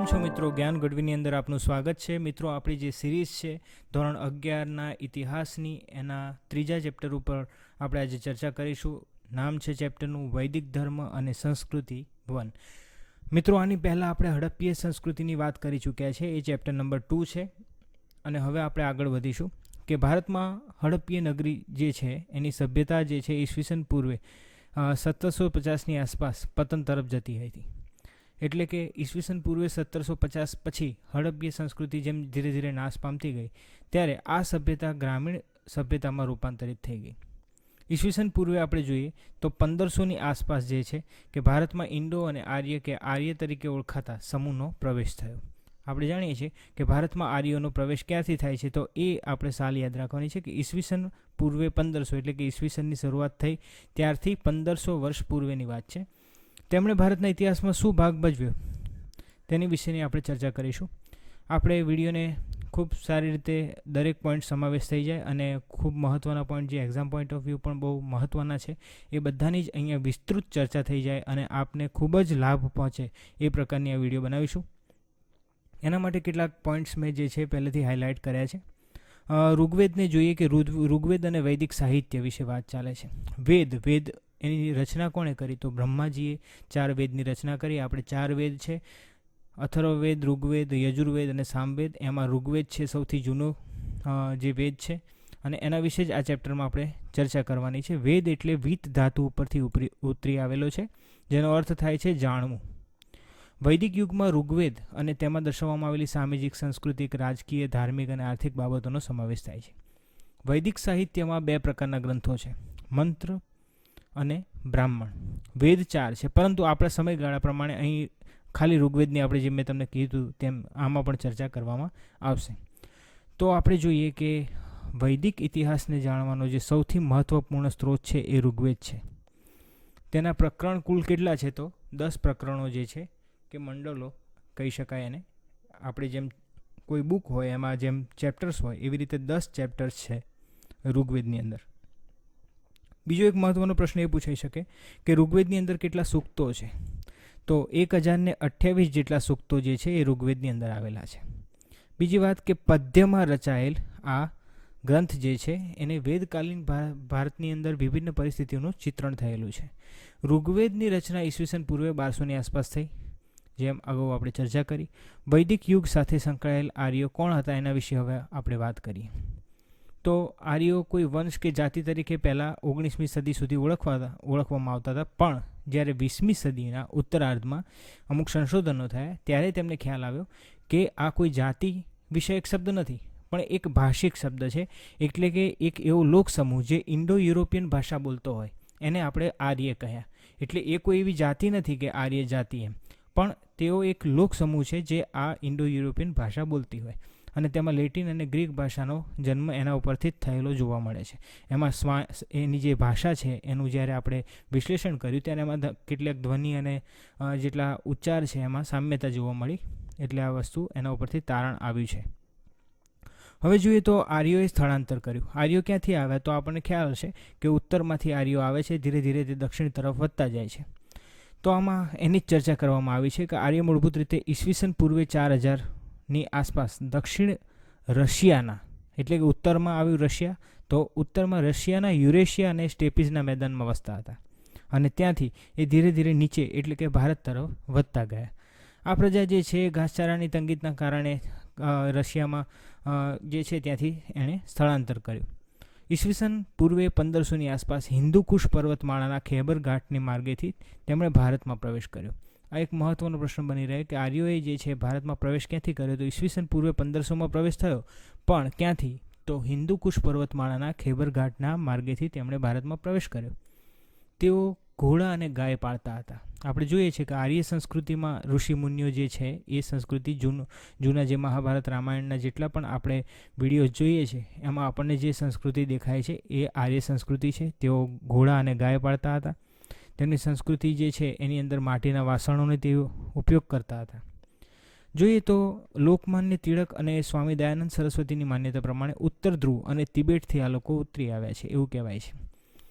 છો મિત્રો? જ્ઞાન ગઢવીની અંદર આપનું સ્વાગત છે. મિત્રો, આપણી જે સિરીઝ છે ધોરણ 11ના ઇતિહાસની, એના ત્રીજા ચેપ્ટર ઉપર આપણે આજે ચર્ચા કરીશું. નામ છે ચેપ્ટરનું વૈદિક ધર્મ અને સંસ્કૃતિ 1. મિત્રો, આની પહેલાં આપણે હડપ્પીય સંસ્કૃતિની વાત કરી ચૂક્યા છે. એ ચેપ્ટર નંબર 2 છે. અને હવે આપણે આગળ વધીશું કે ભારતમાં હડપ્પીય નગરી જે છે એની સભ્યતા જે છે ઈસવીસન પૂર્વે 1750ની આસપાસ પતન તરફ જતી હતી. એટલે કે ઈસવીસન પૂર્વે 1750 પછી હડપ્પીય સંસ્કૃતિ જેમ ધીરે ધીરે નાશ પામતી ગઈ, ત્યારે આ સભ્યતા ગ્રામીણ સભ્યતામાં રૂપાંતરિત થઈ ગઈ. ઈસવીસન પૂર્વે આપણે જોઈએ તો 1500ની આસપાસ જે છે કે ભારતમાં ઇન્ડો અને આર્ય કે આર્ય તરીકે ઓળખાતા સમૂહનો પ્રવેશ થયો. આપણે જાણીએ છીએ કે ભારતમાં આર્યોનો પ્રવેશ ક્યાંથી થાય છે, તો એ આપણે સાલ યાદ રાખવાની છે કે ઈસવીસન પૂર્વે 1500 એટલે કે ઈસવીસનની શરૂઆત થઈ ત્યારથી 1500 વર્ષ પૂર્વેની વાત છે. તેમણે ભારતના ઇતિહાસમાં શું ભાગ ભજવ્યો તેની વિશેની આપણે ચર્ચા કરીશું. આપણે વિડીયોને ખૂબ સારી રીતે દરેક પોઈન્ટ સમાવેશ થઈ જાય અને ખૂબ મહત્ત્વના પોઈન્ટ જે એક્ઝામ પોઈન્ટ ઓફ વ્યૂ પણ બહુ મહત્ત્વના છે એ બધાની જ અહીંયા વિસ્તૃત ચર્ચા થઈ જાય અને આપને ખૂબ જ લાભ પહોંચે એ પ્રકારની આ વિડીયો બનાવીશું. એના માટે કેટલાક પોઈન્ટ્સ મેં જે છે પહેલેથી હાઇલાઇટ કર્યા છે. ઋગ્વેદને જોઈએ કે ઋગ્વેદ અને વૈદિક સાહિત્ય વિશે વાત ચાલે છે. વેદ એની રચના કોણે કરી? તો બ્રહ્માજીએ 4 વેદની રચના કરી. આપણે 4 વેદ છે: અથર્વવેદ, ઋગ્વેદ, યજુર્વેદ અને સામવેદ. એમાં ઋગ્વેદ છે સૌથી જૂનો જે વેદ છે અને એના વિશે જ આ ચેપ્ટરમાં આપણે ચર્ચા કરવાની છે. વેદ એટલે વીત ધાતુ ઉપરથી ઉતરી આવેલો છે, જેનો અર્થ થાય છે જાણવું. વૈદિક યુગમાં ઋગ્વેદ અને તેમાં દર્શાવવામાં આવેલી સામાજિક, સાંસ્કૃતિક, રાજકીય, ધાર્મિક અને આર્થિક બાબતોનો સમાવેશ થાય છે. વૈદિક સાહિત્યમાં 2 પ્રકારના ગ્રંથો છે: મંત્ર અને બ્રાહ્મણ. વેદ 4 છે, પરંતુ આપણા સમયગાળા પ્રમાણે અહીં ખાલી ઋગ્વેદની આપણે જે મેં તમને કીધું તેમ આમાં પણ ચર્ચા કરવામાં આવશે. તો આપણે જોઈએ કે વૈદિક ઇતિહાસને જાણવાનો જે સૌથી મહત્ત્વપૂર્ણ સ્ત્રોત છે એ ઋગ્વેદ છે. તેના પ્રકરણ કુલ કેટલા છે? તો 10 પ્રકરણો જે છે કે મંડળો કહી શકાય એને. આપણે જેમ કોઈ બુક હોય એમાં જેમ ચેપ્ટર્સ હોય એવી રીતે 10 ચેપ્ટર્સ છે ઋગ્વેદની અંદર. બીજો એક મહત્ત્વનો પ્રશ્ન એ પૂછાઈ શકે કે ઋગ્વેદની અંદર કેટલા સૂક્તો છે? તો 1028 જેટલા સૂક્તો જે છે એ ઋગ્વેદની અંદર આવેલા છે. બીજી વાત કે પદ્યમાં રચાયેલ આ ગ્રંથ જે છે એને વેદકાલીન ભારતની અંદર વિભિન્ન પરિસ્થિતિઓનું ચિત્રણ થયેલું છે. ઋગ્વેદની રચના ઈસવીસન પૂર્વે 1200ની આસપાસ થઈ, જેમ અગાઉ આપણે ચર્ચા કરી. વૈદિક યુગ સાથે સંકળાયેલ આર્યો કોણ હતા એના વિશે હવે આપણે વાત કરીએ. તો આર્યો કોઈ વંશ કે જાતિ તરીકે પહેલાં 19મી સદી સુધી ઓળખવામાં આવતા હતા, પણ જ્યારે 20મી સદીના ઉત્તરાર્ધમાં અમુક સંશોધનો થયા ત્યારે તેમને ખ્યાલ આવ્યો કે આ કોઈ જાતિ વિષયક શબ્દ નથી, પણ એક ભાષિક શબ્દ છે. એટલે કે એક એવો લોક સમૂહ જે ઇન્ડો યુરોપિયન ભાષા બોલતો હોય એને આપણે આર્ય કહ્યા. એટલે એ કોઈ એવી જાતિ નથી કે આર્ય જાતિ એમ, પણ તેઓ એક લોક સમૂહ છે જે આ ઇન્ડો યુરોપિયન ભાષા બોલતી હોય. અને તેમાં લેટિન અને ગ્રીક ભાષાનો જન્મ એના ઉપરથી જ થયેલો જોવા મળે છે. એમાં એની જે ભાષા છે એનું જ્યારે આપણે વિશ્લેષણ કર્યું ત્યારે એમાં કેટલાક ધ્વનિ અને જેટલા ઉચ્ચાર છે એમાં સામ્યતા જોવા મળી. એટલે આ વસ્તુ એના ઉપરથી તારણ આવ્યું છે. હવે જોઈએ તો આર્યોએ સ્થળાંતર કર્યું. આર્યો ક્યાંથી આવ્યા? તો આપણને ખ્યાલ હશે કે ઉત્તરમાંથી આર્યો આવે છે, ધીરે ધીરે તે દક્ષિણ તરફ વધતા જાય છે. તો આમાં એની જ ચર્ચા કરવામાં આવી છે કે આર્ય મૂળભૂત રીતે ઈસવીસન પૂર્વે 4000ની આસપાસ દક્ષિણ રશિયાના, એટલે કે ઉત્તરમાં આવ્યું રશિયા, તો ઉત્તરમાં રશિયાના યુરેશિયા અને સ્ટેપીઝના મેદાનમાં વસતા હતા અને ત્યાંથી એ ધીરે ધીરે નીચે એટલે કે ભારત તરફ વધતા ગયા. આ પ્રજા જે છે ઘાસચારાની તંગીના કારણે રશિયામાં જે છે ત્યાંથી એણે સ્થળાંતર કર્યું. ઈસવીસન પૂર્વે 1500ની આસપાસ હિન્દુકુશ પર્વતમાળાના ખૈબર ઘાટની માર્ગેથી તેમણે ભારતમાં પ્રવેશ કર્યો. આ એક મહત્ત્વનો પ્રશ્ન બની રહે કે આર્યોએ જે છે ભારતમાં પ્રવેશ ક્યાંથી કર્યો? તો ઈસવીસન પૂર્વે 1500માં પ્રવેશ થયો, પણ ક્યાંથી? તો હિન્દુકુશ પર્વતમાળાના ખૈબર ઘાટના માર્ગેથી તેમણે ભારતમાં પ્રવેશ કર્યો. તેઓ ઘોડા અને ગાય પાળતા હતા. આપણે જોઈએ છીએ કે આર્ય સંસ્કૃતિમાં ઋષિમુનિઓ જે છે એ સંસ્કૃતિ જૂના જે મહાભારત રામાયણના જેટલા પણ આપણે વિડીયો જોઈએ છે એમાં આપણને જે સંસ્કૃતિ દેખાય છે એ આર્ય સંસ્કૃતિ છે. તેઓ ઘોડા અને ગાય પાળતા હતા. તેમની સંસ્કૃતિ જે છે એની અંદર માટીના વાસણોને તેઓ ઉપયોગ કરતા હતા. જોઈએ તો લોકમાન્ય તિલક અને સ્વામી દયાનંદ સરસ્વતીની માન્યતા પ્રમાણે ઉત્તર ધ્રુવ અને તિબેટથી આ લોકો ઉતરી આવ્યા છે એવું કહેવાય છે.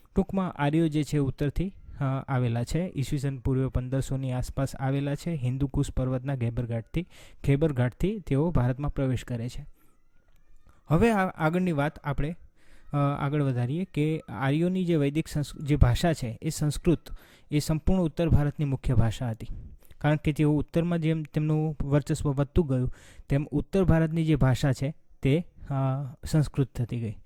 ટૂંકમાં આર્યો જે છે ઉત્તરથી આવેલા છે. ઈસવીસન પૂર્વે 1500ની આસપાસ આવેલા છે. હિન્દુકુશ પર્વતના ખેબરઘાટથી તેઓ ભારતમાં પ્રવેશ કરે છે. હવે આગળની વાત આપણે આગળ વધારીએ કે આર્યોની જે વૈદિક જે ભાષા છે એ સંસ્કૃત એ સંપૂર્ણ ઉત્તર ભારતની મુખ્ય ભાષા હતી. કારણ કે તેઓ ઉત્તરમાં જેમ તેમનું વર્ચસ્વ વધતું ગયું તેમ ઉત્તર ભારતની જે ભાષા છે તે સંસ્કૃત થતી ગઈ.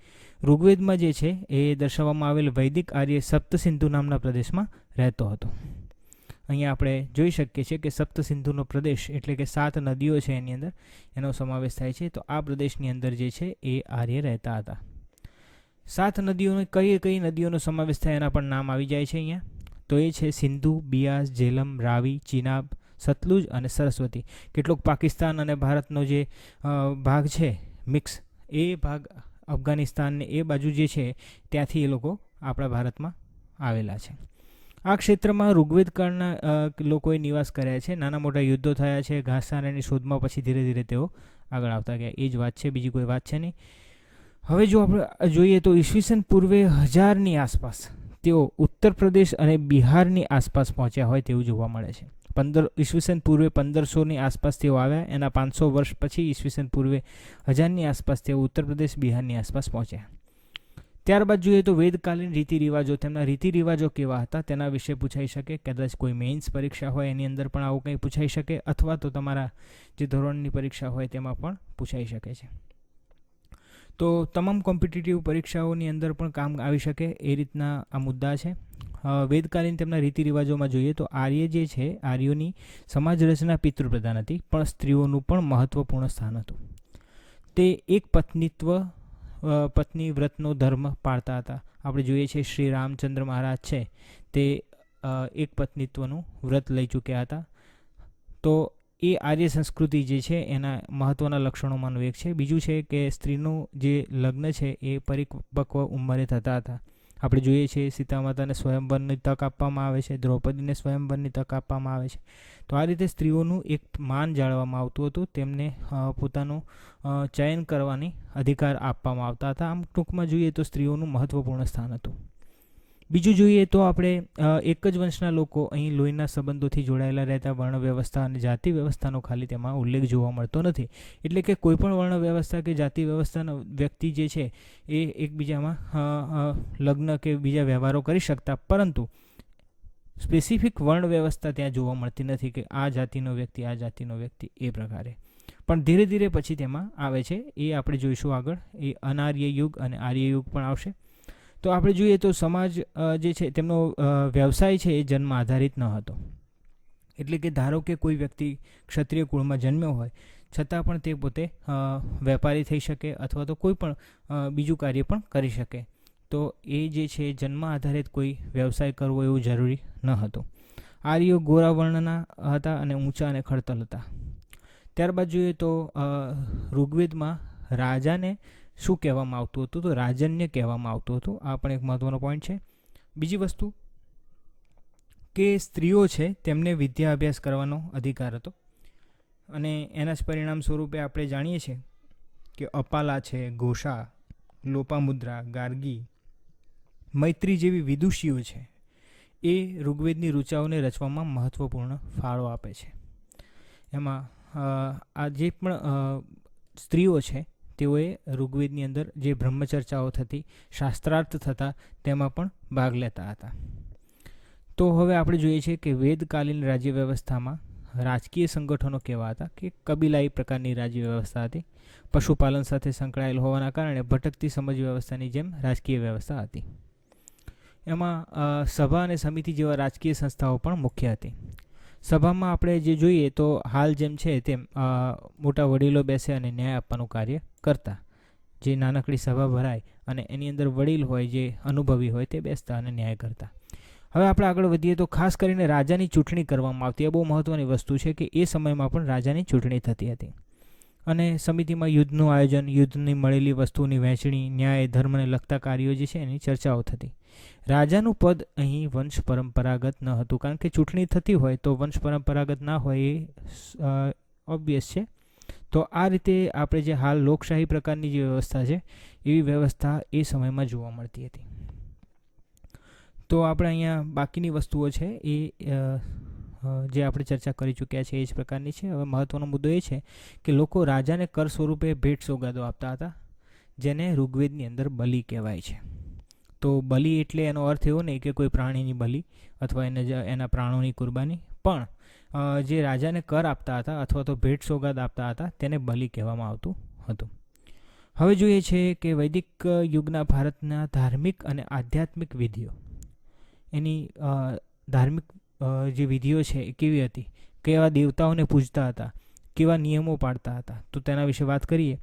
ઋગ્વેદમાં જે છે એ દર્શાવવામાં આવેલ વૈદિક આર્ય સપ્તસિંધુ નામના પ્રદેશમાં રહેતો હતો. અહીંયા આપણે જોઈ શકીએ છીએ કે સપ્તસિંધુનો પ્રદેશ એટલે કે 7 નદીઓ છે એની અંદર એનો સમાવેશ થાય છે. તો આ પ્રદેશની અંદર જે છે એ આર્ય રહેતા હતા. 7 નદીઓનો કઈ નદીઓનો સમાવેશ થાય એના પણ નામ આવી જાય છે અહીંયા. તો એ છે સિંધુ, બિયાસ, ઝેલમ, રાવી, ચિનાબ, સતલુજ અને સરસ્વતી. કેટલોક પાકિસ્તાન અને ભારતનો જે ભાગ છે મિક્સ, એ ભાગ અફઘાનિસ્તાન ને એ બાજુ જે છે ત્યાંથી એ લોકો આપણા ભારતમાં આવેલા છે. આ ક્ષેત્રમાં ઋગ્વેદકાળના લોકોએ નિવાસ કર્યા છે. નાના મોટા યુદ્ધો થયા છે. ઘાસચારાની શોધમાં પછી ધીરે ધીરે તેઓ આગળ આવતા ગયા. એ જ વાત છે, બીજી કોઈ વાત છે નહીં. હવે જો આપણે જોઈએ તો ઈસવીસન પૂર્વે 1000ની આસપાસ તેઓ ઉત્તર પ્રદેશ અને બિહારની આસપાસ પહોંચ્યા હોય તેવું જોવા મળે છે. ઈસવીસન પૂર્વે 1500ની આસપાસ તેઓ આવ્યા. એના 500 વર્ષ પછી ઈસવીસન પૂર્વે 1000ની આસપાસ તેઓ ઉત્તર પ્રદેશ, બિહારની આસપાસ પહોંચ્યા. ત્યારબાદ જોઈએ તો વેદકાલીન રીતિરિવાજો, તેમના રીતિરિવાજો કેવા હતા તેના વિશે પૂછાઈ શકે. કદાચ કોઈ મેઇન્સ પરીક્ષા હોય એની અંદર પણ આવું કંઈ પૂછાઈ શકે, અથવા તો તમારા જે ધોરણની પરીક્ષા હોય તેમાં પણ પૂછાઈ શકે છે. તો તમામ કોમ્પિટિટિવ પરીક્ષાઓની અંદર પણ કામ આવી શકે એ રીતના આ મુદ્દા છે. વેદકાલીન તેમના રીતિરિવાજોમાં જોઈએ તો આર્ય જે છે, આર્યોની સમાજ રચના પિતૃપ્રધાન હતી, પણ સ્ત્રીઓનું પણ મહત્વપૂર્ણ સ્થાન હતું. તે એક પત્ની વ્રતનો ધર્મ પાળતા હતા. આપણે જોઈએ છીએ શ્રી રામચંદ્ર મહારાજ છે તે એક પત્નીત્વનું વ્રત લઈ ચૂક્યા હતા. તો એ આર્ય સંસ્કૃતિ જે છે એના મહત્ત્વના લક્ષણોમાંનું એક છે. બીજું છે કે સ્ત્રીનું જે લગ્ન છે એ પરિપક્વ ઉંમરે થતા હતા. આપણે જોઈએ છીએ સીતા માતાને સ્વયંવરની તક આપવામાં આવે છે, દ્રૌપદીને સ્વયંવરની તક આપવામાં આવે છે. તો આ રીતે સ્ત્રીઓનું એક માન જાળવવામાં આવતું હતું. તેમને પોતાનું ચયન કરવાની અધિકાર આપવામાં આવતા હતા. આમ ટૂંકમાં જોઈએ તો સ્ત્રીઓનું મહત્ત્વપૂર્ણ સ્થાન હતું. બીજું જોઈએ તો આપણે એક જ વંશના લોકો અહીં લોહીના સંબંધોથી જોડાયેલા રહેતા. વર્ણ વ્યવસ્થા અને જાતિ વ્યવસ્થાનો ખાલી તેમાં ઉલ્લેખ જોવા મળતો નથી. એટલે કે કોઈપણ વર્ણ વ્યવસ્થા કે જાતિ વ્યવસ્થાનો વ્યક્તિ જે છે એ એકબીજામાં લગ્ન કે બીજા વ્યવહારો કરી શકતા, પરંતુ સ્પેસિફિક વર્ણ વ્યવસ્થા ત્યાં જોવા મળતી નથી કે આ જાતિનો વ્યક્તિ આ જાતિનો વ્યક્તિ એ પ્રકારે. પણ ધીરે ધીરે પછી તેમાં આવે છે. એ આપણે જોઈશું આગળ. એ અનાર્ય યુગ અને આર્ય યુગ પણ આવશે. તો આપણે જોઈએ તો સમાજ જે છે તેમનો વ્યવસાય છે એ જન્મ આધારિત ન હતો. એટલે કે ધારો કે કોઈ વ્યક્તિ ક્ષત્રિય કુળમાં જન્મ્યો હોય છતાં પણ તે પોતે વેપારી થઈ શકે અથવા તો કોઈ પણ બીજું કાર્ય પણ કરી શકે. તો એ જે છે જન્મ આધારિત કોઈ વ્યવસાય કરવો એવું જરૂરી ન હતું. આર્યો ગોરા વર્ણના હતા અને ઊંચા અને ખડતલ હતા. ત્યારબાદ જોઈએ તો ઋગ્વેદમાં રાજાને શું કહેવામાં આવતું હતું? તો રાજન્ય કહેવામાં આવતું હતું. આ પણ એક મહત્વનો પોઈન્ટ છે. બીજી વસ્તુ કે સ્ત્રીઓ છે તેમને વિદ્યા અભ્યાસ કરવાનો અધિકાર હતો, અને એના જ પરિણામ સ્વરૂપે આપણે જાણીએ છીએ કે અપાલા છે, ઘોષા, લોપામુદ્રા, ગાર્ગી, મૈત્રી જેવી વિદુષીઓ છે એ ઋગ્વેદની ઋચાઓને રચવામાં મહત્વપૂર્ણ ફાળો આપે છે. એમાં આ જે પણ સ્ત્રીઓ છે તેઓએ ઋગ્વેદની અંદર જે બ્રહ્મચર્ચાઓ થતી, શાસ્ત્રાર્થ થતા, તેમાં પણ ભાગ લેતા હતા. તો હવે આપણે જોઈએ છીએ કે વેદકાલીન રાજ્ય વ્યવસ્થામાં રાજકીય સંગઠનો કેવા હતા કે કબીલાઈ પ્રકારની રાજ્ય વ્યવસ્થા હતી. પશુપાલન સાથે સંકળાયેલ હોવાના કારણે ભટકતી સમજ વ્યવસ્થાની જેમ રાજકીય વ્યવસ્થા હતી. એમાં સભા અને સમિતિ જેવા રાજકીય સંસ્થાઓ પણ મુખ્ય હતી. સભામાં આપણે જે જોઈએ તો હાલ જેમ છે તેમ મોટા વડીલો બેસે અને ન્યાય આપવાનું કાર્ય કરતા. જે નાનકડી સભા ભરાય અને એની અંદર વડીલ હોય, જે અનુભવી હોય, તે બેસતા અને ન્યાય કરતા. હવે આપણે આગળ વધીએ તો ખાસ કરીને રાજાની ચૂંટણી કરવામાં આવતી. એ બહુ મહત્ત્વની વસ્તુ છે કે એ સમયમાં પણ રાજાની ચૂંટણી થતી હતી. અને સમિતિમાં યુદ્ધનું આયોજન, યુદ્ધની મળેલી વસ્તુની વહેંચણી, ન્યાય, ધર્મને લગતા કાર્યો જે છે એની ચર્ચાઓ થતી. રાજાનું પદ અહીં વંશ પરંપરાગત ન હતું, કારણ કે ચૂંટણી થતી હોય તો વંશ પરંપરાગત ના હોય એ ઓબ્વિયસ છે. તો આ રીતે આપણે જે હાલ લોકશાહી પ્રકારની જે વ્યવસ્થા છે એવી વ્યવસ્થા એ સમયમાં જોવા મળતી હતી. તો આપણે અહીંયા બાકીની વસ્તુઓ છે એ જે આપણે ચર્ચા કરી ચૂક્યા છે એ જ પ્રકારની છે. હવે મહત્ત્વનો મુદ્દો એ છે કે લોકો રાજાને કર સ્વરૂપે ભેટ સોગાદો આપતા હતા, જેને ઋગ્વેદની અંદર બલિ કહેવાય છે. તો બલિ એટલે એનો અર્થ એવો નહીં કે કોઈ પ્રાણીની બલિ અથવા એના પ્રાણોની કુરબાની, પણ જે રાજાને કર આપતા હતા અથવા તો ભેટ સોગાદ આપતા હતા તેને બલિ કહેવામાં આવતું હતું. હવે જોઈએ છે કે વૈદિક યુગના ભારતના ધાર્મિક અને આધ્યાત્મિક વિધિઓ, એની ધાર્મિક જે વિધિઓ છે એ કેવી હતી, કેવા દેવતાઓને પૂજતા હતા, કેવા નિયમો પાળતા હતા, તો તેના વિશે વાત કરીએ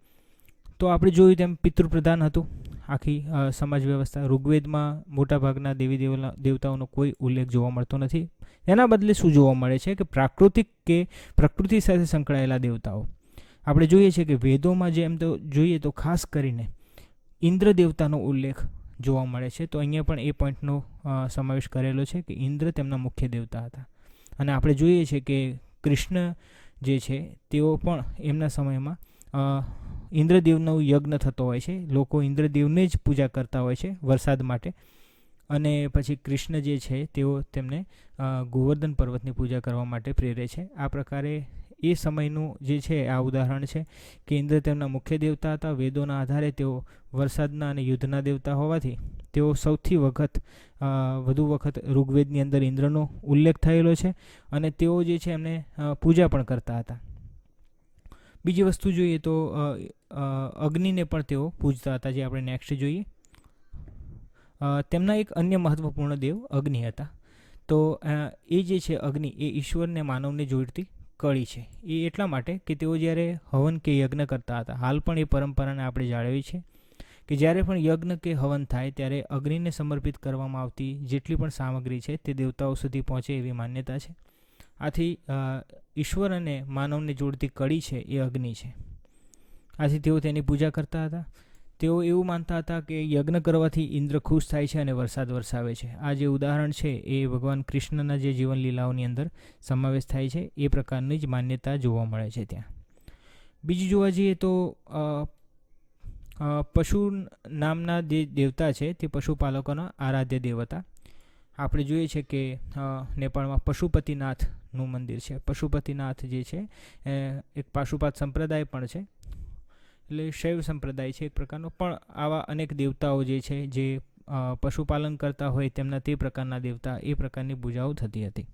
તો આપણે જોયું તેમ પિતૃપ્રધાન હતું આખી સમાજ વ્યવસ્થા. ઋગ્વેદમાં મોટાભાગના દેવી દેવતાઓનો કોઈ ઉલ્લેખ જોવા મળતો નથી. એના બદલે શું જોવા મળે છે કે પ્રાકૃતિક કે પ્રકૃતિ સાથે સંકળાયેલા દેવતાઓ આપણે જોઈએ છીએ કે વેદોમાં જે એમ તો જોઈએ તો ખાસ કરીને ઇન્દ્ર દેવતાનો ઉલ્લેખ જોવા મળે છે. તો અહીંયા પણ એ પોઈન્ટનો સમાવેશ કરેલો છે કે ઇન્દ્ર તેમના મુખ્ય દેવતા હતા. અને આપણે જોઈએ છીએ કે કૃષ્ણ જે છે તેઓ પણ એમના સમયમાં ઇન્દ્રદેવનો યજ્ઞ થતો હોય છે. લોકો ઇન્દ્રદેવને જ પૂજા કરતા હોય છે વરસાદ માટે. અને પછી કૃષ્ણ જે છે તેઓ તેમને ગોવર્ધન પર્વતની પૂજા કરવા માટે પ્રેરે છે. આ પ્રકારે એ સમયનું જે છે આ ઉદાહરણ છે કે ઇન્દ્ર તેમના મુખ્ય દેવતા હતા. વેદોના આધારે તેઓ વરસાદના અને યુદ્ધના દેવતા હોવાથી તેઓ સૌથી વધુ વખત ઋગ્વેદની અંદર ઇન્દ્રનો ઉલ્લેખ થયેલો છે અને તેઓ જે છે એમને પૂજા પણ કરતા હતા. બીજી વસ્તુ જોઈએ તો અગ્નિને પણ તેઓ પૂજતા હતા, જે આપણે નેક્સ્ટ જોઈએ. તેમના એક અન્ય મહત્વપૂર્ણ દેવ અગ્નિ હતા. તો એ જે છે અગ્નિ એ ઈશ્વરને માનવને જોડતી કળી છે. એ એટલા માટે કે તેઓ જ્યારે હવન કે યજ્ઞ કરતા હતા, હાલ પણ એ પરંપરાને આપણે જાળવી છે કે જ્યારે પણ યજ્ઞ કે હવન થાય ત્યારે અગ્નિને સમર્પિત કરવામાં આવતી જેટલી પણ સામગ્રી છે તે દેવતાઓ સુધી પહોંચે એવી માન્યતા છે. આથી ઈશ્વર અને માનવને જોડતી કડી છે એ અગ્નિ છે. આથી તેઓ તેની પૂજા કરતા હતા. તેઓ એવું માનતા હતા કે યજ્ઞ કરવાથી ઇન્દ્ર ખુશ થાય છે અને વરસાદ વરસાવે છે. આ જે ઉદાહરણ છે એ ભગવાન કૃષ્ણના જે જીવન લીલાઓની અંદર સમાવેશ થાય છે એ પ્રકારની જ માન્યતા જોવા મળે છે ત્યાં. બીજું જોવા જઈએ તો પશુ નામના જે દેવતા છે તે પશુપાલકોના આરાધ્ય દેવ હતા. આપણે જોઈએ છે કે નેપાળમાં પશુપતિનાથનું મંદિર છે. પશુપતિનાથ જે છે એક પાશુપાત સંપ્રદાય પણ છે, એટલે શૈવ સંપ્રદાય છે એક પ્રકારનો. પણ આવા અનેક દેવતાઓ જે છે જે પશુપાલન કરતા હોય તેમના તે પ્રકારના દેવતા, એ પ્રકારની પૂજાઓ થતી હતી.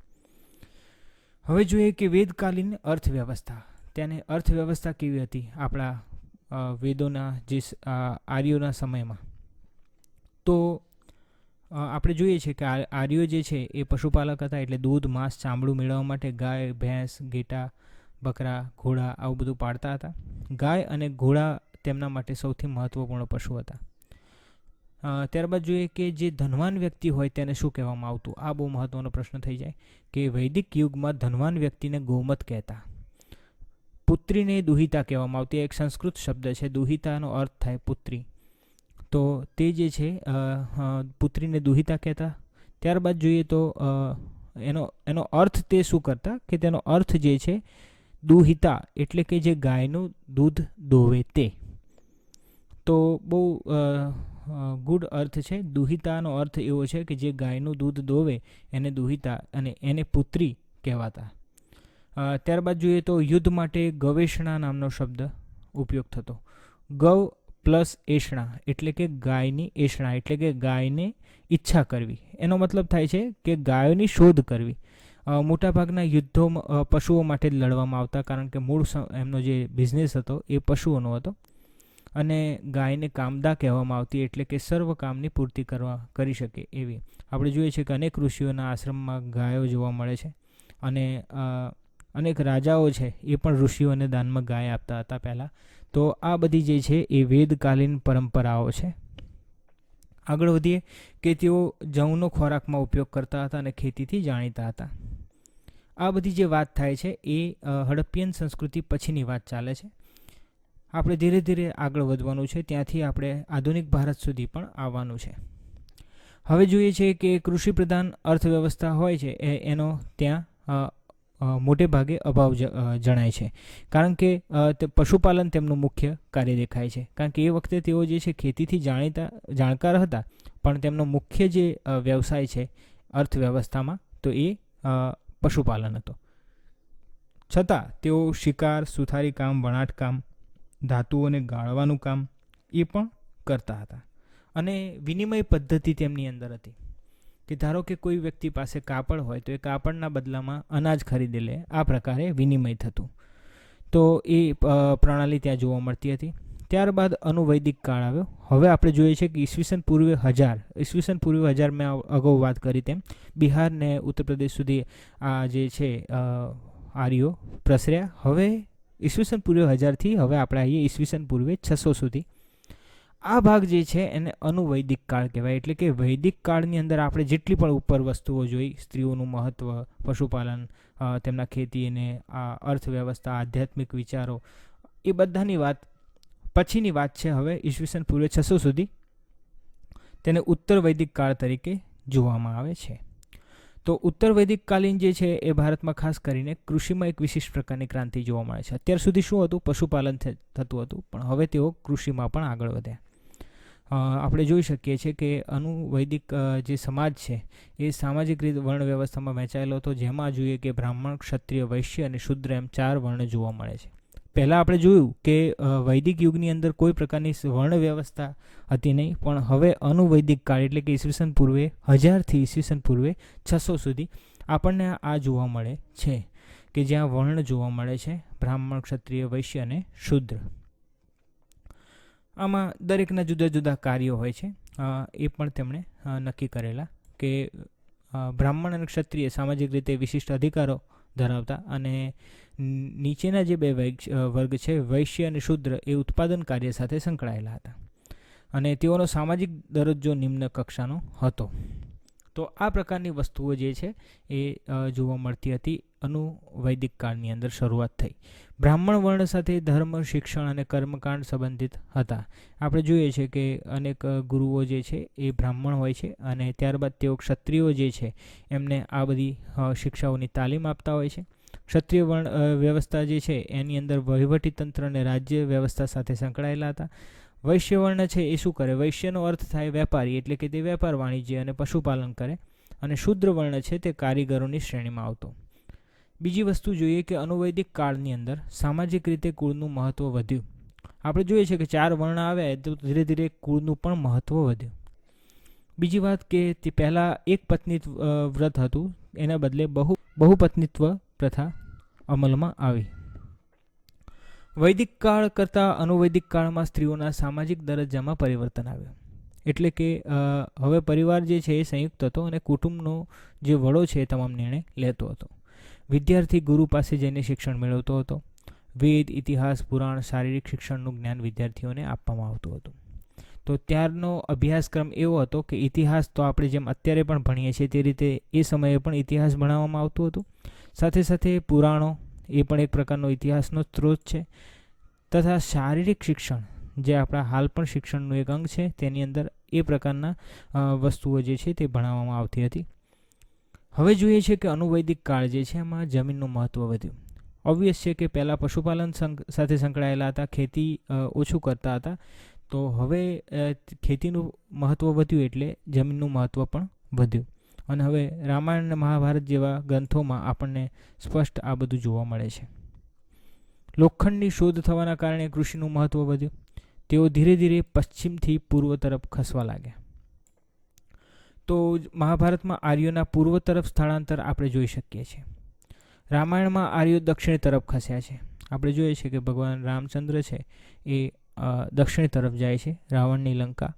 હવે જોઈએ કે વેદકાલીન અર્થવ્યવસ્થા, તેને અર્થવ્યવસ્થા કેવી હતી આપણા વેદોના જે આર્યોના સમયમાં. તો આપણે જોઈએ છીએ કે આર્યો જે છે એ પશુપાલક હતા, એટલે દૂધ, માંસ, ચામડું મેળવવા માટે ગાય, ભેંસ, ઘેટા, બકરા, ઘોડા આવું બધું પાળતા હતા. ગાય અને ઘોડા તેમના માટે સૌથી મહત્વપૂર્ણ પશુ હતા. ત્યારબાદ જોઈએ કે જે ધનવાન વ્યક્તિ હોય તેને શું કહેવામાં આવતું. આ બહુ મહત્વનો પ્રશ્ન થઈ જાય કે વૈદિક યુગમાં ધનવાન વ્યક્તિને ગૌમત કહેતા. પુત્રીને દુહિતા કહેવામાં આવતી. એક સંસ્કૃત શબ્દ છે, દુહિતાનો અર્થ થાય પુત્રી. તો તે જે છે પુત્રીને દુહિતા કહેતા. ત્યારબાદ જોઈએ તો એનો અર્થ તે શું કરતા કે તેનો અર્થ જે છે દુહિતા એટલે કે જે ગાયનું દૂધ દોવે તે. તો બહુ ગુડ અર્થ છે. દુહિતાનો અર્થ એવો છે કે જે ગાયનું દૂધ દોવે એને દુહિતા અને એને પુત્રી કહેવાતા. ત્યારબાદ જોઈએ તો યુદ્ધ માટે ગવેષણા નામનો શબ્દ ઉપયોગ થતો. ગૌ પ્લસ એષણા એટલે કે ગાયની એષણા એટલે કે ગાયને ઈચ્છા કરવી. એનો મતલબ થાય છે કે ગાયોની શોધ કરવી. મોટાભાગના યુદ્ધો પશુઓ માટે જ લડવામાં આવતા, કારણ કે મૂળ એમનો જે બિઝનેસ હતો એ પશુઓનો હતો. અને ગાયને કામદા કહેવામાં આવતી, એટલે કે સર્વ કામની પૂર્તિ કરી શકે એવી. આપણે જોઈએ છીએ કે અનેક ઋષિઓના આશ્રમમાં ગાયો જોવા મળે છે. અને અનેક રાજાઓ છે એ પણ ઋષિઓને દાનમાં ગાય આપતા હતા પહેલાં. તો આ બધી જે છે એ વેદકાલીન પરંપરાઓ છે. આગળ વધીએ કે તેઓ જવનો ખોરાકમાં ઉપયોગ કરતા હતા અને ખેતીથી જાણીતા હતા. આ બધી જે વાત થાય છે એ હડપ્પિયન સંસ્કૃતિ પછીની વાત ચાલે છે. આપણે ધીરે ધીરે આગળ વધવાનું છે, ત્યાંથી આપણે આધુનિક ભારત સુધી પણ આવવાનું છે. હવે જોઈએ છે કે કૃષિ પ્રધાન અર્થવ્યવસ્થા હોય છે એનો ત્યાં મોટે ભાગે અભાવ જણાય છે, કારણ કે તે પશુપાલન તેમનું મુખ્ય કાર્ય દેખાય છે. કારણ કે એ વખતે તેઓ જે છે ખેતીથી જાણકાર હતા, પણ તેમનો મુખ્ય જે વ્યવસાય છે અર્થવ્યવસ્થામાં તો એ પશુપાલન હતો. છતાં તેઓ શિકાર, સુથારી કામ, વણાટ કામ, ધાતુઓને ગાળવાનું કામ એ પણ કરતા હતા. અને વિનિમય પદ્ધતિ તેમની અંદર હતી કે ધારો કે કોઈ વ્યક્તિ પાસે કાપડ હોય તો એ કાપડના બદલામાં અનાજ ખરીદી લે, આ પ્રકારે વિનિમય થતું. તો એ પ્રણાલી ત્યાં જોવા મળતી હતી. ત્યારબાદ અનુવૈદિક કાળ આવ્યો. હવે આપણે જોઈએ છીએ કે ઈસવીસન પૂર્વે 1000 મેં અગાઉ વાત કરી તેમ બિહાર ને ઉત્તર પ્રદેશ સુધી આ જે છે આર્યો પ્રસર્યા. હવે ઈસવીસન પૂર્વે 1000થી હવે આપણે આવીએ ઈસવીસન પૂર્વે 600 સુધી. આ ભાગ જે છે એને અનુવૈદિક કાળ કહેવાય. એટલે કે વૈદિક કાળની અંદર આપણે જેટલી પણ ઉપર વસ્તુઓ જોઈ, સ્ત્રીઓનું મહત્ત્વ, પશુપાલન, તેમના ખેતી અને આ અર્થવ્યવસ્થા, આધ્યાત્મિક વિચારો, એ બધાની વાત પછીની વાત છે. હવે ઈસવીસન પૂર્વે 600 સુધી તેને ઉત્તર વૈદિક કાળ તરીકે જોવામાં આવે છે. તો ઉત્તર વૈદિક કાલીન જે છે એ ભારતમાં ખાસ કરીને કૃષિમાં એક વિશિષ્ટ પ્રકારની ક્રાંતિ જોવા મળે છે. અત્યાર સુધી શું હતું? પશુપાલન થતું હતું, પણ હવે તેઓ કૃષિમાં પણ આગળ વધ્યા. આપણે જોઈ શકીએ છીએ કે અનુવૈદિક જે સમાજ છે એ સામાજિક રીતે વર્ણ વ્યવસ્થામાં વહેંચાયેલો હતો, જેમાં જોઈએ કે બ્રાહ્મણ, ક્ષત્રિય, વૈશ્ય અને શૂદ્ર એમ 4 વર્ણ જોવા મળે છે. પહેલાં આપણે જોયું કે વૈદિક યુગની અંદર કોઈ પ્રકારની વર્ણ વ્યવસ્થા હતી નહીં, પણ હવે અનુવૈદિક કાળ એટલે કે ઈસવીસન પૂર્વે 1000થી ઈસવીસન પૂર્વે 600 સુધી આપણને આ જોવા મળે છે કે જ્યાં વર્ણ જોવા મળે છે, બ્રાહ્મણ, ક્ષત્રિય, વૈશ્ય અને શૂદ્ર. આમાં દરેકના જુદા જુદા કાર્યો હોય છે, એ પણ તેમણે નક્કી કરેલા કે બ્રાહ્મણ અને ક્ષત્રિય સામાજિક રીતે વિશિષ્ટ અધિકારો ધરાવતા, અને નીચેના જે 2 વર્ગ છે વૈશ્ય અને શૂદ્ર એ ઉત્પાદન કાર્ય સાથે સંકળાયેલા હતા, અને તેઓનો સામાજિક દરજ્જો નિમ્ન કક્ષાનો હતો. તો આ પ્રકારની વસ્તુઓ જે છે એ જોવા મળતી હતી. અનુવૈદિક કાળની અંદર શરૂઆત થઈ. બ્રાહ્મણ વર્ણ સાથે ધર્મ, શિક્ષણ અને કર્મકાંડ સંબંધિત હતા. આપણે જોઈએ છીએ કે અનેક ગુરુઓ જે છે એ બ્રાહ્મણ હોય છે, અને ત્યારબાદ તેઓ ક્ષત્રિયો જે છે એમને આ બધી શિક્ષાઓની તાલીમ આપતા હોય છે. ક્ષત્રિય વર્ણ વ્યવસ્થા જે છે એની અંદર વહીવટીતંત્ર અને રાજ્ય વ્યવસ્થા સાથે સંકળાયેલા હતા. વૈશ્ય વર્ણ છે એ શું કરે? વૈશ્યનો અર્થ થાય વેપારી, એટલે કે તે વેપાર, વાણિજ્ય અને પશુપાલન કરે. અને શૂદ્ર વર્ણ છે તે કારીગરોની શ્રેણીમાં આવતો. બીજી વસ્તુ જોઈએ કે અનુવૈદિક કાળની અંદર સામાજિક રીતે કુળનું મહત્ત્વ વધ્યું. આપણે જોઈએ છીએ કે 4 વર્ણ આવ્યા તો ધીરે ધીરે કુળનું પણ મહત્ત્વ વધ્યું. બીજી વાત કે તે પહેલાં એક પત્નીત્વ વ્રત હતું, એના બદલે બહુપત્નીત્વ પ્રથા અમલમાં આવી. વૈદિક કાળ કરતાં અનુવૈદિક કાળમાં સ્ત્રીઓના સામાજિક દરજ્જામાં પરિવર્તન આવ્યું. એટલે કે હવે પરિવાર જે છે એ સંયુક્ત હતો, અને કુટુંબનો જે વડો છે એ તમામ નિર્ણય લેતો હતો. વિદ્યાર્થી ગુરુ પાસે જઈને શિક્ષણ મેળવતો હતો. વેદ, ઇતિહાસ, પુરાણ, શારીરિક શિક્ષણનું જ્ઞાન વિદ્યાર્થીઓને આપવામાં આવતું હતું. તો ત્યારનો અભ્યાસક્રમ એવો હતો કે ઇતિહાસ તો આપણે જેમ અત્યારે પણ ભણીએ છીએ તે રીતે એ સમયે પણ ઇતિહાસ ભણાવવામાં આવતું હતું. સાથે સાથે પુરાણો એ પણ એક પ્રકારનો ઇતિહાસનો સ્ત્રોત છે. તથા શારીરિક શિક્ષણ જે આપણા હાલ પણ શિક્ષણનું એક અંગ છે, તેની અંદર એ પ્રકારના વસ્તુઓ જે છે તે ભણાવવામાં આવતી હતી. હવે જોઈએ છે કે અનુવૈદિક કાળ જે છે એમાં જમીનનું મહત્ત્વ વધ્યું. ઓબ્વિયસ છે કે પહેલાં પશુપાલન સાથે સંકળાયેલા હતા, ખેતી ઓછું કરતા હતા. તો હવે ખેતીનું મહત્ત્વ વધ્યું એટલે જમીનનું મહત્ત્વ પણ વધ્યું. અને હવે રામાયણ અને મહાભારત જેવા ગ્રંથોમાં આપણને સ્પષ્ટ આ બધું જોવા મળે છે. લોખંડની શોધ થવાના કારણે કૃષિનું મહત્ત્વ વધ્યું. તેઓ ધીરે ધીરે પશ્ચિમથી પૂર્વ તરફ ખસવા લાગ્યા. તો મહાભારતમાં આર્યોના પૂર્વ તરફ સ્થળાંતર આપણે જોઈ શકીએ છીએ. રામાયણમાં આર્યો દક્ષિણ તરફ ખસ્યા છે. આપણે જોઈએ છીએ કે ભગવાન રામચંદ્ર છે એ દક્ષિણ તરફ જાય છે, રાવણની લંકા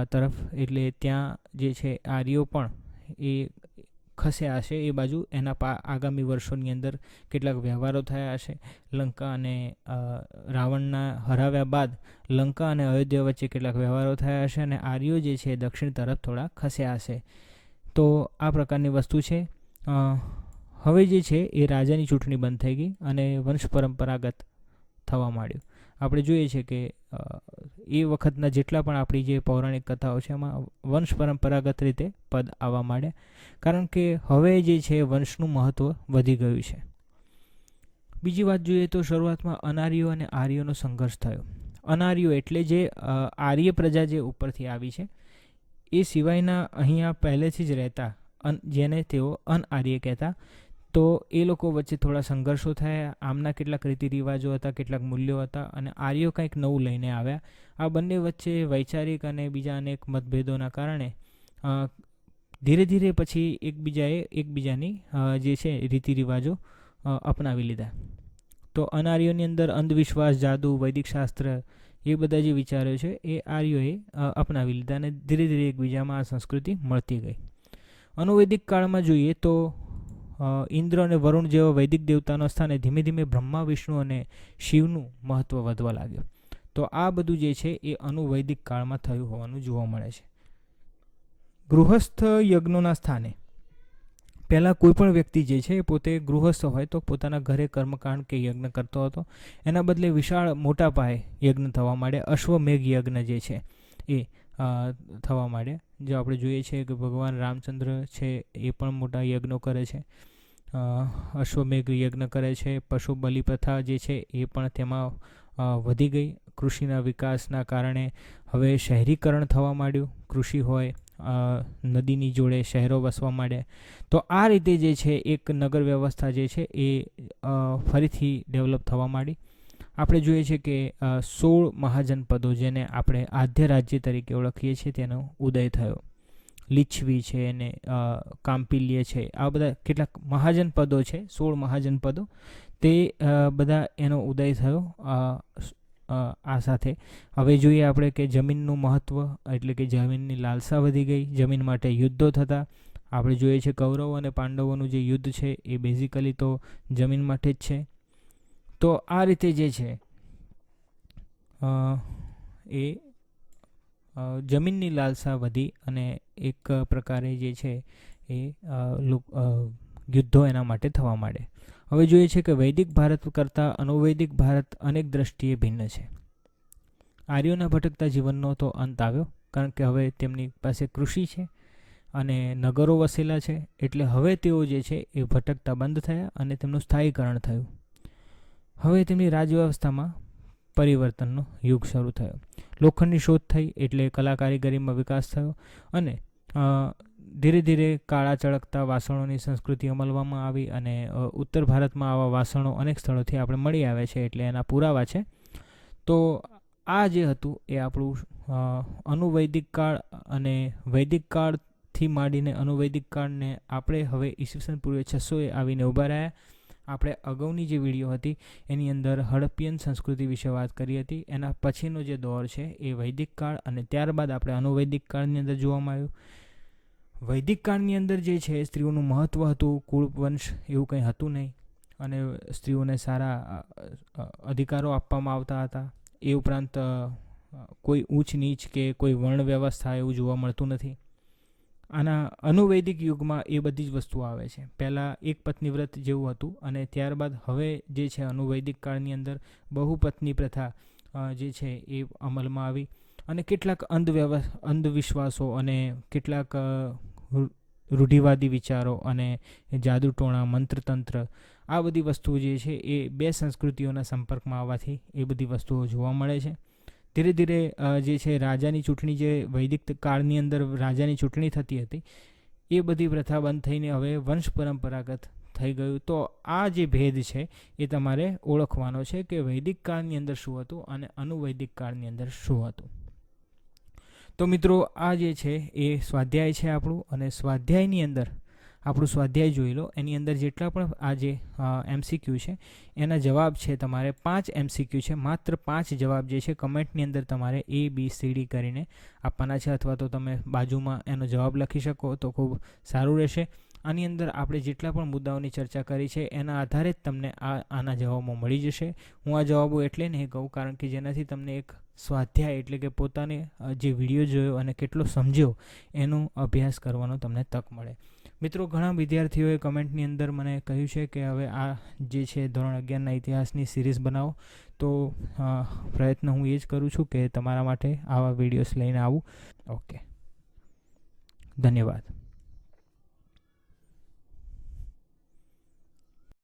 તરફ. એટલે ત્યાં જે છે આર્યો પણ એ ખસ્યા હશે એ બાજુ. એના આગામી વર્ષોની અંદર કેટલાક વ્યવહારો થયા હશે. લંકા અને રાવણના હરાવ્યા બાદ લંકા અને અયોધ્યા વચ્ચે કેટલાક વ્યવહારો થયા હશે, અને આર્યો જે છે દક્ષિણ તરફ થોડા ખસ્યા હશે. તો આ પ્રકારની વસ્તુ છે. હવે જે છે એ રાજાની ચૂંટણી બંધ થઈ ગઈ અને વંશ પરંપરાગત થવા માંડ્યું. આપણે જોઈએ છીએ કે એ વખતના જેટલા પણ આપણી જે પૌરાણિક કથાઓ છે એમાં વંશ પરંપરાગત રીતે પદ આવવા માંડ્યા. કારણ કે હવે જે છે વંશનું મહત્ત્વ વધી ગયું છે. બીજી વાત જોઈએ તો શરૂઆતમાં અનાર્યો અને આર્યોનો સંઘર્ષ થયો. અનાર્યો એટલે જે આર્ય પ્રજા જે ઉપરથી આવી છે એ સિવાયના અહીંયા પહેલેથી જ રહેતા જેને તેઓ અનઆર્ય કહેતા. તો એ લોકો વચ્ચે થોડા સંઘર્ષો થયા. આમના કેટલાક રીતિ રિવાજો હતા, કેટલાક મૂલ્યો હતા, અને આર્યો કંઈક નવું લઈને આવ્યા. આ બંને વચ્ચે વૈચારિક અને બીજા અનેક મતભેદોના કારણે ધીરે ધીરે પછી એકબીજાની જે છે રીતિ રિવાજો અપનાવી લીધા. તો અનાર્યોની અંદર અંધવિશ્વાસ, જાદુ, વૈદિક શાસ્ત્ર એ બધા જે વિચારો છે એ આર્યોએ અપનાવી લીધા અને ધીરે ધીરે એકબીજામાં આ સંસ્કૃતિ મળતી ગઈ. અનુવૈદિક કાળમાં જોઈએ તો ઇન્દ્ર અને વરુણ જેવા વૈદિક દેવતાના સ્થાને ધીમે ધીમે બ્રહ્મા, વિષ્ણુ અને શિવનું મહત્ત્વ વધવા લાગ્યું. તો આ બધું જે છે એ અનુવૈદિક કાળમાં થયું હોવાનું જોવા મળે છે. ગૃહસ્થ યજ્ઞોના સ્થાને પહેલાં કોઈ પણ વ્યક્તિ જે છે એ પોતે ગૃહસ્થ હોય તો પોતાના ઘરે કર્મકાંડ કે યજ્ઞ કરતો હતો. એના બદલે વિશાળ મોટા પાયે યજ્ઞ થવા માંડ્યા. અશ્વમેઘ યજ્ઞ જે છે એ થવા માંડ્યા. જો આપણે જોઈએ છીએ કે ભગવાન રામચંદ્ર છે એ પણ મોટા યજ્ઞો કરે છે, અશ્વમેઘ યજ્ઞ કરે છે. પશુ બલિ પ્રથા જે છે એ પણ તેમાં વધી ગઈ. કૃષિના વિકાસના કારણે હવે શહેરીકરણ થવા માંડ્યું. કૃષિ હોય, નદીની જોડે શહેરો વસવા માંડ્યા. તો આ રીતે જે છે એક નગર વ્યવસ્થા જે છે એ ફરીથી ડેવલપ થવા માંડી. આપણે જોઈએ છીએ કે 16 મહાજનપદો જેને આપણે આદ્ય રાજ્ય તરીકે ઓળખીએ છીએ તેનો ઉદય થયો. લીછવી છે અને કામ્પિલ્ય છે, આ બધા કેટલાક મહાજનપદો છે, 16 મહાજનપદો, તે બધા એનો ઉદય થયો. આ સાથે હવે જોઈએ આપણે કે જમીનનું મહત્ત્વ એટલે કે જમીનની લાલસા વધી ગઈ. જમીન માટે યુદ્ધો થતા. આપણે જોઈએ છીએ કૌરવો અને પાંડવોનું જે યુદ્ધ છે એ બેઝિકલી તો જમીન માટે જ છે. તો આ રીતે જે છે એ જમીનની લાલસા વધી અને એક પ્રકારે જે છે એ યુદ્ધો એના માટે થવા માંડે. હવે જોઈએ છે કે વૈદિક ભારત કરતાં અનુવૈદિક ભારત અનેક દ્રષ્ટિએ ભિન્ન છે. આર્યોના ભટકતા જીવનનો તો અંત આવ્યો, કારણ કે હવે તેમની પાસે કૃષિ છે અને નગરો વસેલા છે, એટલે હવે તેઓ જે છે એ ભટકતા બંધ થયા અને તેમનું સ્થાયીકરણ થયું. હવે તેમની રાજવ્યવસ્થામાં પરિવર્તનનો યુગ શરૂ થયો. લોખંડની શોધ થઈ એટલે કલા કારીગરીમાં વિકાસ થયો અને ધીરે ધીરે કાળા ચળકતા વાસણોની સંસ્કૃતિ અમલવામાં આવી અને ઉત્તર ભારતમાં આવા વાસણો અનેક સ્થળોથી આપણે મળી આવે છે, એટલે એના પુરાવા છે. તો આ જે હતું એ આપણું અનુવૈદિક કાળ અને વૈદિક કાળથી માંડીને અનુવૈદિક કાળને આપણે હવે ઈસવીસન પૂર્વે 600 આવીને ઊભા રહ્યા. આપણે અગાઉની જે વિડીયો હતી એની અંદર હડપ્પિયન સંસ્કૃતિ વિશે વાત કરી હતી. એના પછીનો જે દોર છે એ વૈદિક કાળ અને ત્યારબાદ આપણે અનુવૈદિક કાળની અંદર જોવામાં આવ્યું. વૈદિક કાળની અંદર જે છે સ્ત્રીઓનું મહત્ત્વ હતું. કુળ વંશ એવું કંઈ હતું નહીં અને સ્ત્રીઓને સારા અધિકારો આપવામાં આવતા હતા. એ ઉપરાંત કોઈ ઊંચ નીચ કે કોઈ વર્ણ વ્યવસ્થા એવું જોવા મળતું નથી. આના અનુવૈદિક યુગમાં એ બધી જ વસ્તુઓ આવે છે. પહેલાં એક પત્ની વ્રત જેવું હતું અને ત્યારબાદ હવે જે છે અનુવૈદિક કાળની અંદર બહુપત્ની પ્રથા જે છે એ અમલમાં આવી અને કેટલાક અંધવિશ્વાસો અને કેટલાક રૂઢિવાદી વિચારો અને જાદુટોણા, મંત્રતંત્ર, આ બધી વસ્તુઓ જે છે એ બે સંસ્કૃતિઓના સંપર્કમાં આવવાથી એ બધી વસ્તુઓ જોવા મળે છે. ધીરે ધીરે જે છે રાજાની ચૂંટણી, જે વૈદિક કાળની અંદર રાજાની ચૂંટણી થતી હતી, એ બધી પ્રથા બંધ થઈને હવે વંશ પરંપરાગત થઈ ગયું. તો આ જે ભેદ છે એ તમારે ઓળખવાનો છે કે વૈદિક કાળની અંદર શું હતું અને અનુવૈદિક કાળની અંદર શું હતું. તો મિત્રો આ જે છે એ સ્વાધ્યાય છે આપણું, અને સ્વાધ્યાયની અંદર આપણું સ્વાધ્યાય જોઈ લો. એની અંદર જેટલા પણ આ જે MCQ છે એના જવાબ છે તમારે 5 MCQ છે. માત્ર 5 જવાબ જે છે કમેન્ટની અંદર તમારે ABCD કરીને આપવાના છે, અથવા તો તમે બાજુમાં એનો જવાબ લખી શકો તો ખૂબ સારું રહેશે. આની અંદર આપણે જેટલા પણ મુદ્દાઓની ચર્ચા કરી છે એના આધારે જ તમને આના જવાબો મળી જશે. હું આ જવાબો એટલે નહીં કહું કારણ કે જેનાથી તમને એક સ્વાધ્યાય એટલે કે પોતાને જે વિડીયો જોયો અને કેટલો સમજ્યો એનો અભ્યાસ કરવાનો તમને તક મળે. મિત્રો, ઘણા વિદ્યાર્થીઓએ કમેન્ટની અંદર મને કહ્યું છે કે હવે આ જે છે ધોરણ 11ના ઇતિહાસની સિરીઝ બનાવો. તો પ્રયત્ન હું એ જ કરું છું કે તમારા માટે આવા વિડીયોઝ લઈને આવું. ઓકે, ધન્યવાદ.